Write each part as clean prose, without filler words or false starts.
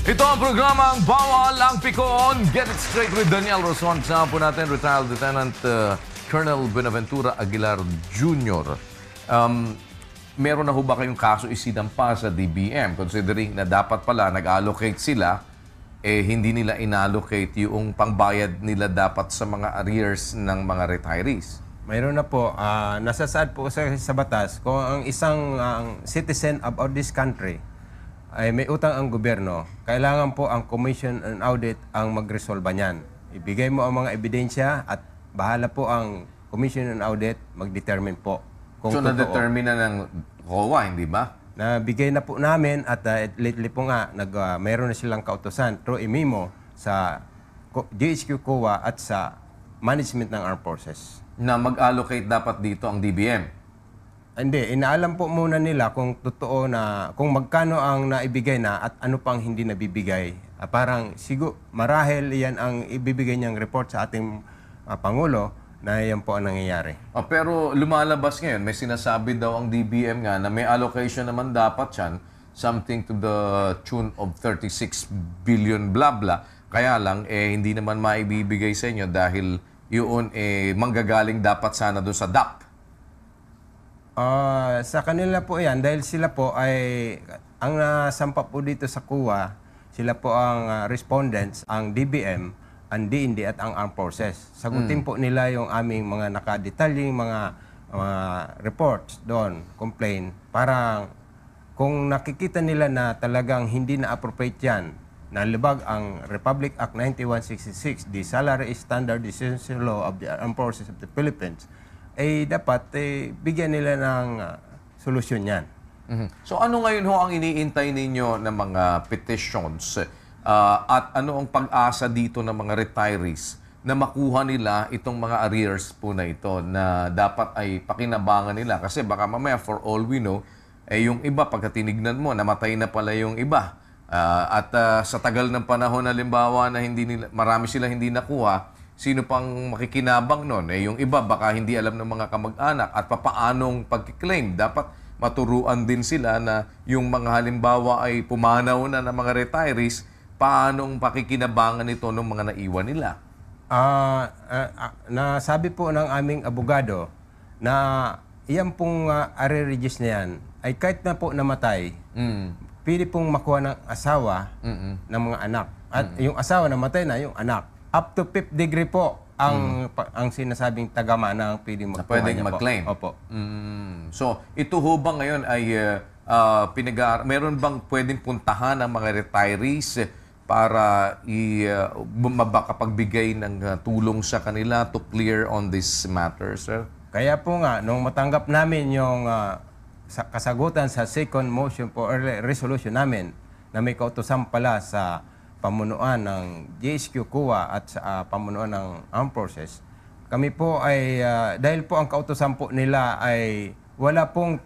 Ito ang programang Bawal ang Pikon. Get it straight with Daniel Roswan. Kasama po natin, retired Lieutenant Colonel Buenaventura Aguilar Jr. Meron na ho ba kayong kaso isinampa sa DBM? Considering na dapat pala nag-allocate sila, hindi nila inallocate yung pangbayad nila dapat sa mga arrears ng mga retirees. Mayroon na po. Nasasaad po sa batas kung ang isang citizen of this country ay may utang ang gobyerno, kailangan po ang Commission on Audit ang magresolba niyan. Ibigay mo ang mga ebidensya at bahala po ang Commission on Audit mag-determine po kung So, totoo. na-determine na ng COA, hindi ba? Nabigay na po namin at lately po nga, mayroon na silang kautosan through memo sa GHQ COA at sa management ng Armed Forces. Na mag-allocate dapat dito ang DBM. Hindi, inaalam po muna nila kung totoo na, kung magkano ang naibigay na at ano pang hindi nabibigay. Parang siguro, marahil yan ang ibibigay niyang report sa ating Pangulo na yan po ang nangyayari. Pero lumalabas ngayon, may sinasabi daw ang DBM nga na may allocation naman dapat yan, something to the tune of 36 billion blah blah. Kaya lang, hindi naman maibibigay sa inyo dahil yun manggagaling dapat sana doon sa DAP. Sa kanila po yan, dahil sila po ay, ang nasampa po dito sa COA, sila po ang respondents, ang DBM, ang DND at ang Armed Forces. Sagutin po nila yung aming mga nakadetalyeng mga reports doon, complaint, para kung nakikita nila na talagang hindi na-appropriate yan, nalibag ang Republic Act 9166, the Salary Standardization Law of the Armed Forces of the Philippines, dapat bigyan nila ng solusyon yan. So ano ngayon ho ang iniintay ninyo ng mga petitions at ano ang pag-asa dito ng mga retirees na makuha nila itong mga arrears po na ito na dapat ay pakinabangan nila? Kasi baka mamaya, for all we know, yung iba pagka tinignan mo, namatay na pala yung iba. At sa tagal ng panahon, halimbawa na marami silang hindi nakuha, sino pang makikinabang nun? Yung iba baka hindi alam ng mga kamag-anak at papaanong pag-claim. Dapat maturuan din sila na yung mga halimbawa ay pumanaw na ng mga retirees, paanong pakikinabangan ito ng mga naiwan nila? Nasabi po ng aming abogado na iyan pong arrearages na yan ay kahit na po namatay, pwede pong makuha ng asawa ng mga anak. At yung asawa namatay na, yung anak. Up to 5th degree po ang sinasabing tagama na pwedeng magkuha Pwedeng niya mag-claim. po. Opo. So, ito ho ba ngayon ay meron bang pwedeng puntahan ng mga retirees para makapagbigay ng tulong sa kanila to clear on this matter, sir? Kaya po nga, nung matanggap namin yung kasagutan sa second motion for early resolution namin na may kautosan pala sa pamunuan ng GHQ COA at sa pamunuan ng Armed Forces, kami po ay, dahil po ang kautosan po nila ay wala pong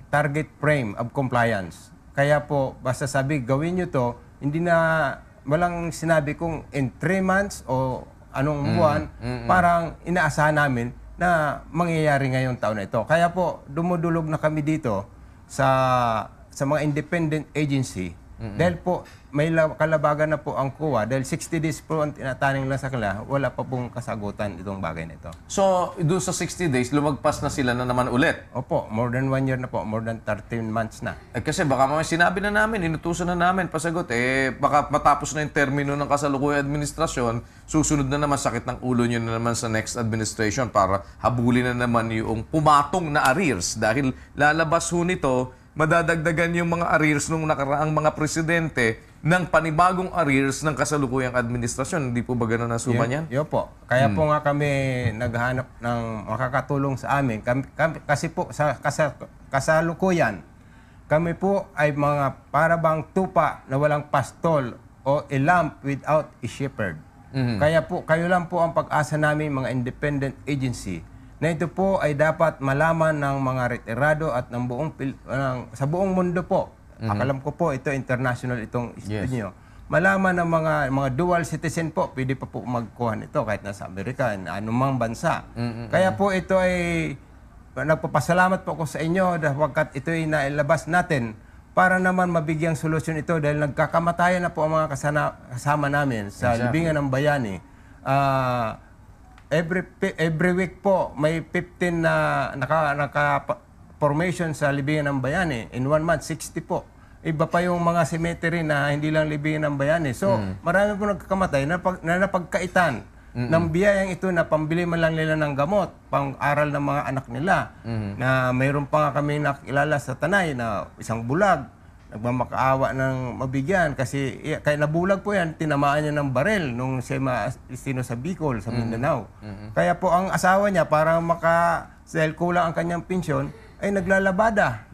target frame of compliance. Kaya po, basta sabi, gawin nyo to, hindi na, walang sinabi kung in 3 months o anong buwan, parang inaasahan namin na mangyayari ngayong taon na ito. Kaya po, dumudulog na kami dito sa mga independent agency. Dahil po, may kalabagan na po ang COA. Dahil 60 days po ang tinataning lang sa kanila, wala pa pong kasagutan itong bagay na ito. So, doon sa 60 days, lumagpas na sila na naman ulit. Opo, more than 1 year na po. More than 13 months na. Kasi baka mamaya sinabi na namin, inutusan na namin, pasagot, baka matapos na yung termino ng kasalukuyang administrasyon, susunod na naman sakit ng ulo nyo na naman sa next administration para habulin na naman yung pumatong na arrears. Dahil lalabas ho nito, madadagdagan yung mga arrears nung nakaraang mga presidente ng panibagong arrears ng kasalukuyang administrasyon. Hindi po ba gano'n ang suma niyan? Yo po. Kaya po nga kami naghahanap ng makakatulong sa amin. Kasi po sa kasalukuyan, kami po ay mga parabang tupa na walang pastol o a lamb without a shepherd. Kaya po, kayo lang po ang pag-asa namin mga independent agency na ito po ay dapat malaman ng mga retirado at ng sa buong mundo po. Akalam ko po, ito international itong studio. Malaman ng mga dual citizen po, pwede pa po magkuha nito kahit nasa Amerika, anumang bansa. Kaya po ito ay, nagpapasalamat po ako sa inyo dahil ito ay nailabas natin para naman mabigyang solusyon ito dahil nagkakamatayan na po ang mga kasama namin sa Libingan ng Bayani. Every week po may 15 na naka-formation sa Libingan ng Bayani. In 1 month, 60 po. Iba pa yung mga cemetery na hindi lang Libingan ng Bayani. So, marami po nagkakamatay na napagkaitan ng biyayang ito na pambili man lang nila ng gamot, pang-aral ng mga anak nila. Na mayroon pa nga kami nakilala sa Tanay na isang bulag, nagmamakaawa ng mabigyan kasi kaya nabulag po yan, tinamaan niya ng barel nung siya istino sa Bicol, sa Mindanao. Kaya po ang asawa niya para dahil kulang ang kanyang pensyon, ay naglalabada.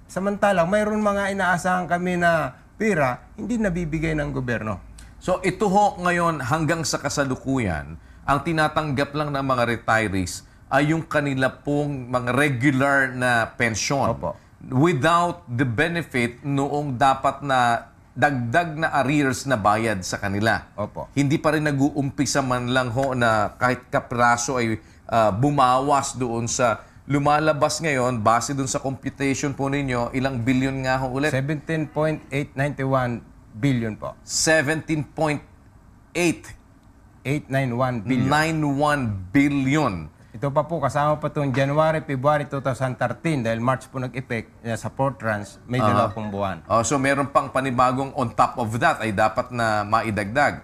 Samantalang mayroon mga inaasahan kami na pera, hindi nabibigay ng gobyerno. So ito ho ngayon hanggang sa kasalukuyan, ang tinatanggap lang ng mga retirees ay yung kanila pong mga regular na pensyon. Opo. Without the benefit noong dapat na dagdag na arrears na bayad sa kanila. Opo. Hindi pa rin nag-uumpisa man lang ho na kahit kapraso ay bumawas doon sa lumalabas ngayon, base doon sa computation po ninyo, ilang billion nga ho ulit? 17.891 billion po. 17.891 891 billion. billion. Ito pa po, kasama pa itong January, February 2013 dahil March po nag-effect sa Fortrans, may 2 buwan. So meron pang panibagong on top of that ay dapat na maidagdag.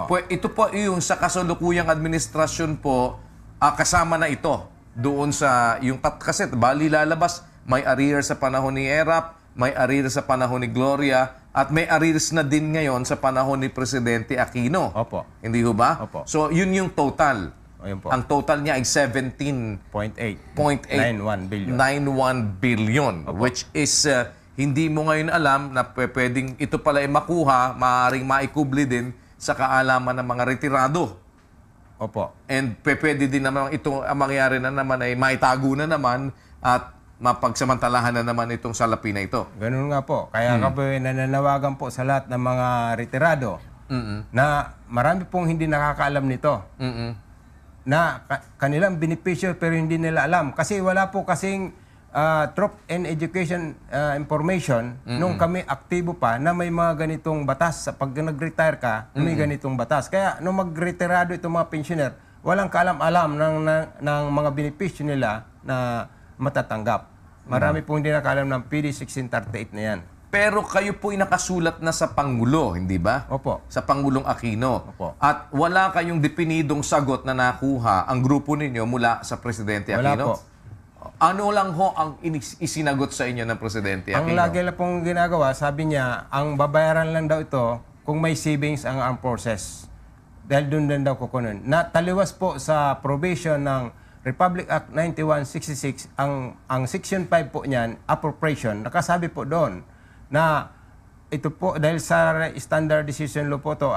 Ito po yung sa kasalukuyang administrasyon po, kasama na ito doon sa yung kasi bali lalabas, may arrears sa panahon ni ERAP, may arrears sa panahon ni Gloria, at may arrears na din ngayon sa panahon ni Presidente Aquino. Opo. Hindi ho ba? Opo. So yun yung total. Ayun po. Ang total niya ay 17.891 billion. 91 billion, which is hindi mo ngayon alam na pwedeng ito pala ay makuha, maaaring maikubli din sa kaalaman ng mga retirado. Opo. And pwede din naman ito ang mangyari na naman ay maitago na naman at mapagsamantalahan na naman itong salapi na ito. Ganun nga po. Kaya kami nananawagan po sa lahat ng mga retirado na marami pong hindi nakakaalam nito. Na kanilang benepisyo pero hindi nila alam. Kasi wala po kasing Troop and Education information nung kami aktibo pa na may mga ganitong batas. Pag nag-retire ka, may ganitong batas. Kaya nung mag-retirado itong mga pensioner, walang kaalam-alam ng mga benepisyo nila na matatanggap. Marami pong hindi nakaalam ng PD 1638 na yan. Pero kayo po'y nakasulat na sa Pangulo, hindi ba? Opo. Sa Pangulong Aquino. Opo. At wala kayong definidong sagot na nakuha ang grupo ninyo mula sa Presidente Wala Aquino? po. Ano lang ho ang isinagot sa inyo ng Presidente Aquino? Ang lagi lang pong ginagawa, sabi niya, ang babayaran lang daw ito kung may savings ang armed forces. Dahil doon din daw kukunin. Taliwas po sa provision ng Republic Act 9166, ang Section 5 po niyan, appropriation, nakasabi po doon na ito po, dahil sa standard decision law po to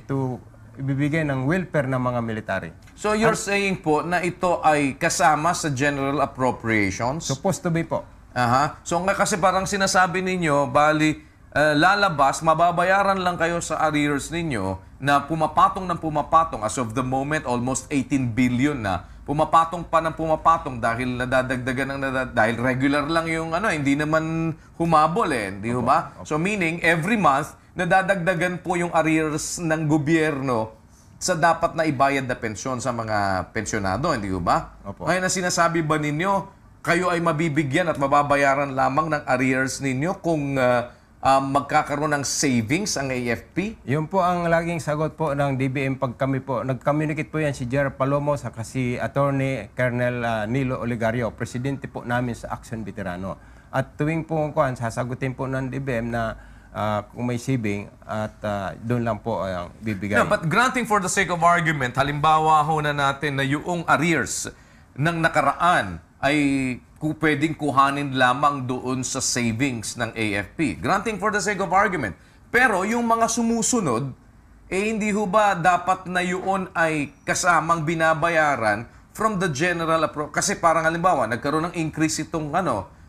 to ibibigay ng welfare ng mga military. So you're saying po na ito ay kasama sa General Appropriations? Supposed to be po. Aha. So nga kasi parang sinasabi ninyo, bali lalabas, mababayaran lang kayo sa arrears ninyo na pumapatong ng pumapatong. As of the moment, almost 18 billion na. Pumapatong pa ng pumapatong dahil nadadagdagan dahil regular lang yung hindi naman humabol hindi ba? So meaning, every month, nadadagdagan po yung arrears ng gobyerno sa dapat na ibayad na pensyon sa mga pensyonado, hindi ba? Opo. Ngayon na sinasabi ba ninyo, kayo ay mabibigyan at mababayaran lamang ng arrears ninyo kung magkakaroon ng savings ang AFP? Yun po ang laging sagot po ng DBM pag kami po. Nag-communicate po yan si Gerald Palomo sa si Attorney Colonel Nilo Oligario, presidente po namin sa Action Veterano. At tuwing po sasagutin po ng DBM na kung may saving at doon lang po ang bibigay. No, but granting for the sake of argument, halimbawa ho na natin na yung arrears ng nakaraan ay pwedeng kuhanin lamang doon sa savings ng AFP. Granting for the sake of argument. Pero yung mga sumusunod, hindi ho ba dapat na yun ay kasamang binabayaran from the general approach? Kasi parang halimbawa, nagkaroon ng increase itong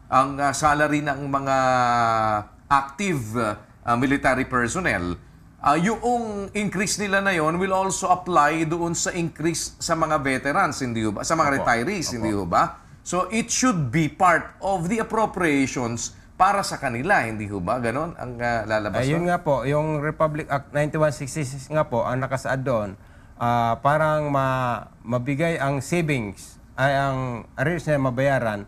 ang salary ng mga active military personnel. Yung increase nila na yon will also apply doon sa increase sa mga veterans, hindi ho ba? Sa mga retirees, hindi ho ba? So it should be part of the appropriations para sa kanila, hindi ho ba? Ganon ang lalabas Ayun doon? nga po, yung Republic Act 9166 nga po, ang nakasaad doon, parang mabigay ang savings, ay ang arrears na mabayaran,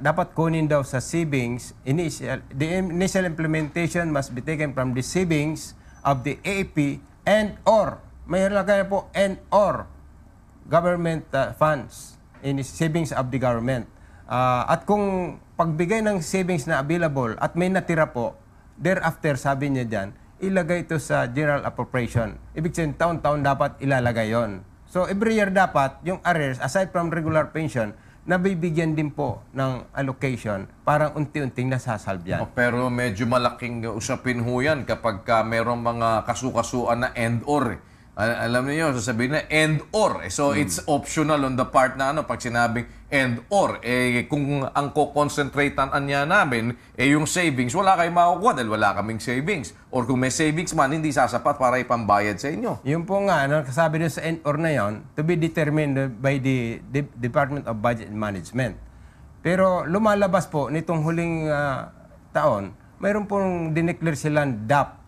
dapat kunin daw sa savings. The initial implementation must be taken from the savings of the AAP and or, may lagay po, and or government funds in savings of the government. At kung pagbigay ng savings na available at may natira po, thereafter, sabi niya dyan, ilagay ito sa general appropriation. Ibig sabihin, taon-taon dapat ilalagay yon. So, every year dapat, yung arrears, aside from regular pension, nabibigyan din po ng allocation, parang unti-unting nasasalve yan. Pero medyo malaking usapin ho yan kapag merong mga kasukasuan na and or. Alam niyo, sasabihin na and or. So, it's optional on the part na pag sinabing and or. Kung ang ko-concentratean niya namin, yung savings, wala kayong makukuha dahil wala kaming savings. Or kung may savings man, hindi sasapat para ipambayad sa inyo. Yung po nga, kasabi doon sa and or na yon, to be determined by the Department of Budget and Management. Pero lumalabas po, nitong huling taon, mayroon pong dineclare silang DAP.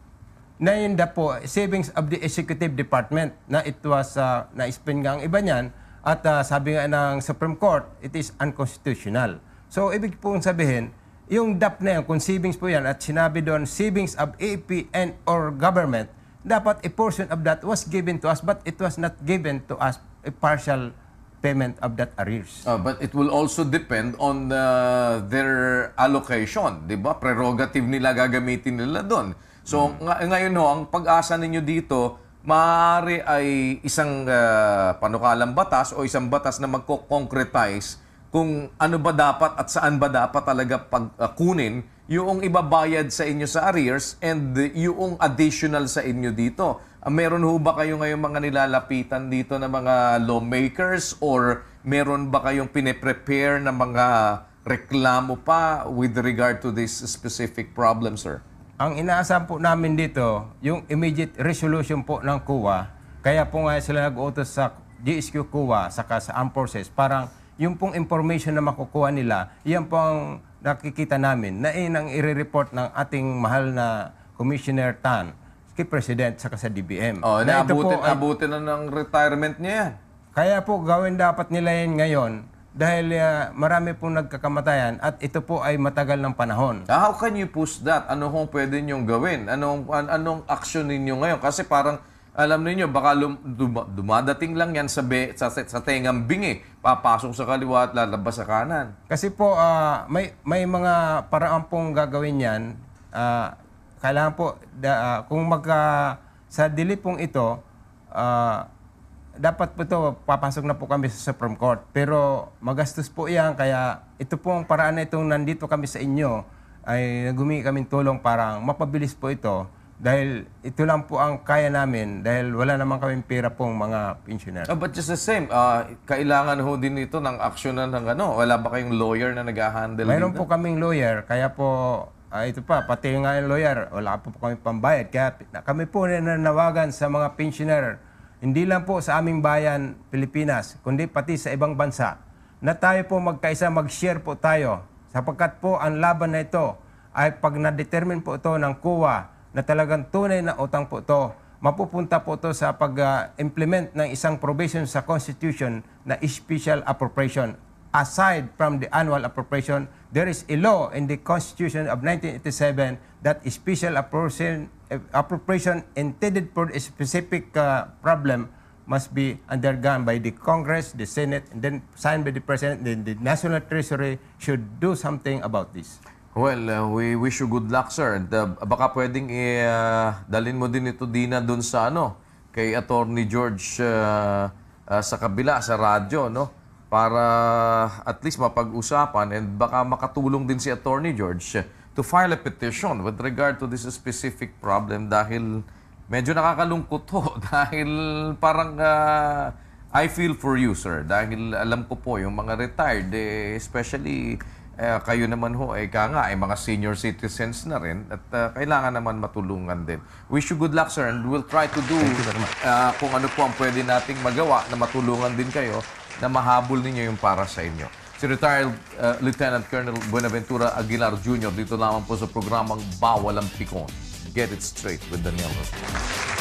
Na yun DAP po, Savings of the Executive Department, na it was, na-spend nga ang iba niyan, at sabi nga ng Supreme Court, it is unconstitutional. So, ibig pong sabihin, yung DAP na yan, kung savings po yan, at sinabi doon, savings of AP and or government, dapat a portion of that was given to us, but it was not given to us a partial payment of that arrears. But it will also depend on their allocation, di ba? Prerogative nila gagamitin nila doon. So, ngayon ho, ang pag-asa ninyo dito, maaari ay isang panukalang batas o isang batas na magko-concretize kung ano ba dapat at saan ba dapat talaga pagkunin yung ibabayad sa inyo sa arrears and yung additional sa inyo dito. Meron ho ba kayo ngayon mga nilalapitan dito na mga lawmakers or meron ba kayong pine-prepare na mga reklamo pa with regard to this specific problem, sir? Ang inaasahan po namin dito, yung immediate resolution po ng COA, kaya po nga sila nag-utos sa GSQ COA saka sa Armed Forces, parang yung pong information na makukuha nila, yan po ang nakikita namin na ang i-report ng ating mahal na Commissioner Tan, kay President saka sa DBM. Na abutin na ng retirement niya yan. Kaya po gawin dapat nila yan ngayon dahil marami pong nagkakamatayan at ito po ay matagal ng panahon. How can you push that? Ano kung pwede niyong gawin? Anong action ninyo ngayon? Kasi parang, alam niyo baka dumadating lang yan sa tengang bingi. Papasok sa kaliwa at lalabas sa kanan. Kasi po, may mga paraan pong gagawin yan. Kailangan po, kung sa delay pong ito, dapat po ito, papasok na po kami sa Supreme Court. Pero magastos po yan, kaya ito pong paraan na itong nandito kami sa inyo, ay nagumingi kaming tulong para mapabilis po ito. Dahil ito lang po ang kaya namin, dahil wala naman kaming pera pong mga pensioner. But just the same, kailangan ho din ito ng aksyonan ng wala ba kayong lawyer na nag-handle dito? Mayroon po kaming lawyer, kaya po, ito pa, pati nga yung lawyer, wala po kami pambayad. Kaya kami po nanawagan sa mga pensioner, hindi lang po sa aming bayan, Pilipinas, kundi pati sa ibang bansa, na tayo po magkaisa, mag-share po tayo. Sapagkat po ang laban na ito ay pag na-determine po ito ng COA na talagang tunay na utang po ito, mapupunta po ito sa pag-implement ng isang provision sa Constitution na special appropriation. Aside from the annual appropriation, there is a law in the Constitution of 1987 that special appropriation intended for a specific problem must be undergone by the Congress, the Senate, and then signed by the President. Then the National Treasury should do something about this. Well, we wish you good luck, sir. And, baka pwedeng dalhin mo din ito, Dina, dun sa kay Attorney George sa kabila, sa radyo, no? Para at least mapag-usapan and baka makatulong din si Attorney George to file a petition with regard to this specific problem dahil medyo nakakalungkot ho dahil parang I feel for you, sir, dahil alam ko po yung mga retired, especially kayo naman ho, mga senior citizens na rin at kailangan naman matulungan din. Wish you good luck, sir, and we'll try to do kung ano po ang pwede nating magawa na matulungan din kayo na mahabol ninyo yung para sa inyo. Si retired Lieutenant Colonel Buenaventura Aguilar Jr. dito lamang po sa programang Bawal ang Pikon. Get it straight with Daniel Rosales.